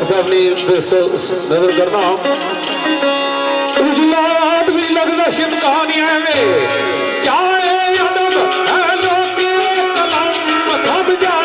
शेर साहब ने नजर करना उजलात भी लगता शिव कहानियां में चाहे अदब है लोग कलम थम जा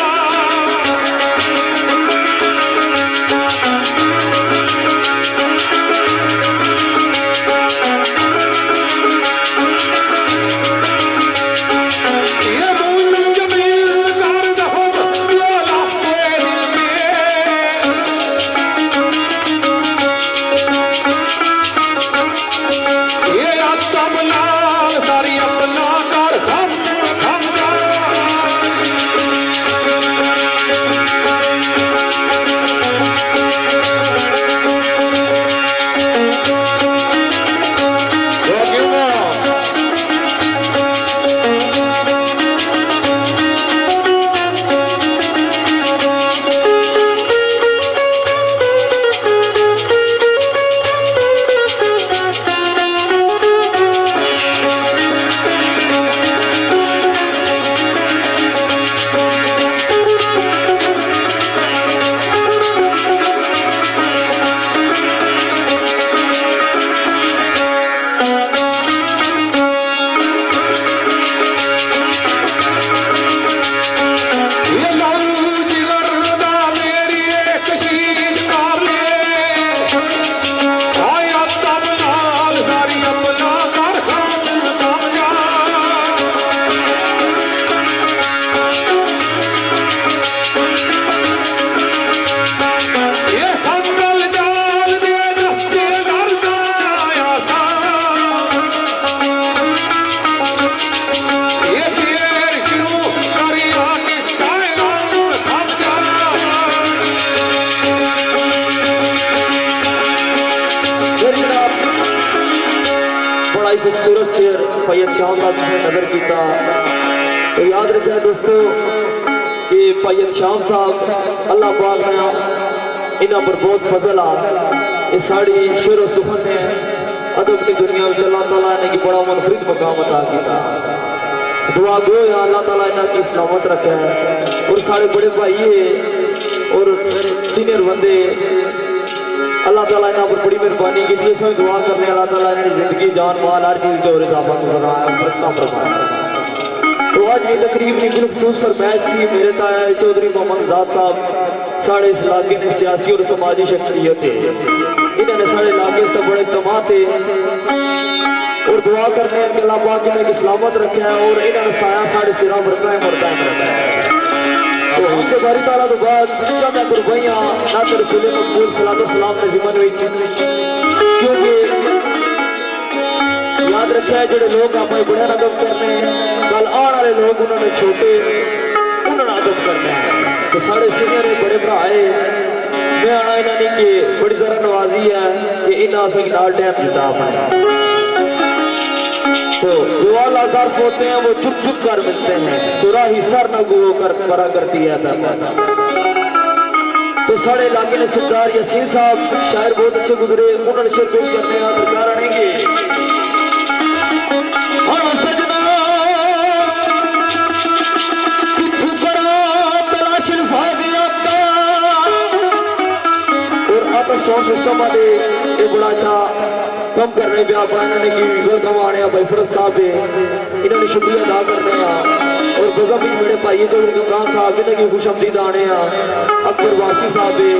खूबसूरत शेर पैयत शाह साहब ने नजर किया। तो याद रखें दोस्तों कि पैयत शाह साहब अल्लाह पाक ने इन्हों पर बहुत फजल आ साड़ी शेर सुखन ने अदब की दुनिया में अल्लाह ताला ने की बड़ा मुनफरिद मकाम अता किया। दुआ गो या अल्लाह ताला इन्हों की सलामत रखे और सारे बड़े भाई और सीनियर बंदे अल्लाह ताला इन्हों पर बड़ी मेहरबानी की। जिस में दुआ करने अल्लाह ताला ने जिंदगी जान माल हर चीज़ जो इजाफा फरमाया। तो आज ये तकरीब निकल खसूस फरमाइश थी मेरे ताया चौधरी मोहम्मद आजाद साहब साढ़े इस इलाके में सियासी और समाजी शख्सियत है। इन्होंने साढ़े इलाके से बड़े कमाते और दुआ करने के अल्लाह पाक इन्हें सलामत रखे और इन्होंने साया साढ़े सिरा पर कायम और कायम रखा है। तो उनके बारी ताला तो बाद चंदा कुर्बानियां ना कर रसूल मकबूल सलातो सलाम ने जिम्मन हुई क्योंकि याद रखा जो लोग आप बड़े अदब करने कल आने वाले लोग उन्होंने छोटे उन्होंने अदब करना है। तो साढ़े सीनियर बड़े भराए मैं आना इन्होंने की बड़ी जरा नवाजी है कि इन्हें असं नाल टाइम दिता अपना। तो जो आज़ार होते हैं वो चुप चुप कर मिलते हैं सुरा ही सर न गो कर परा करती है। तो साढ़े इलाके ने सरदार यासीन साहब शायर बहुत अच्छे गुजरे उन्होंने शेर पेश करने सरकार आएंगे। साउंड सिस्टम वाले ये बड़ा अच्छा कम करने पे आप इन्होंने की वेलकम आने भाई फरत साहब है इन्होंने शुक्रिया अदा करने और गजब भी मेरे भाई चौधरी कमरान साहब इन्होंने की खुश आमदीद आने अकबर वासी साहब है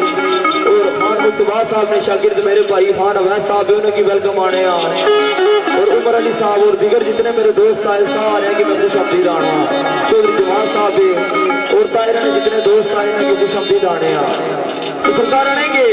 और खान मुस्तफा साहब ने शागिर्द मेरे भाई खान अवैस साहब है उन्होंने की वेलकम आने और उमर अली साहब और दीगर जितने मेरे दोस्त आए सारे की मैं खुश आमदीद आना चौधरी जमाल साहब है और तायरा ने जितने दोस्त आए इन्होंने की खुश आमदीद आने तो सरकार आएंगे।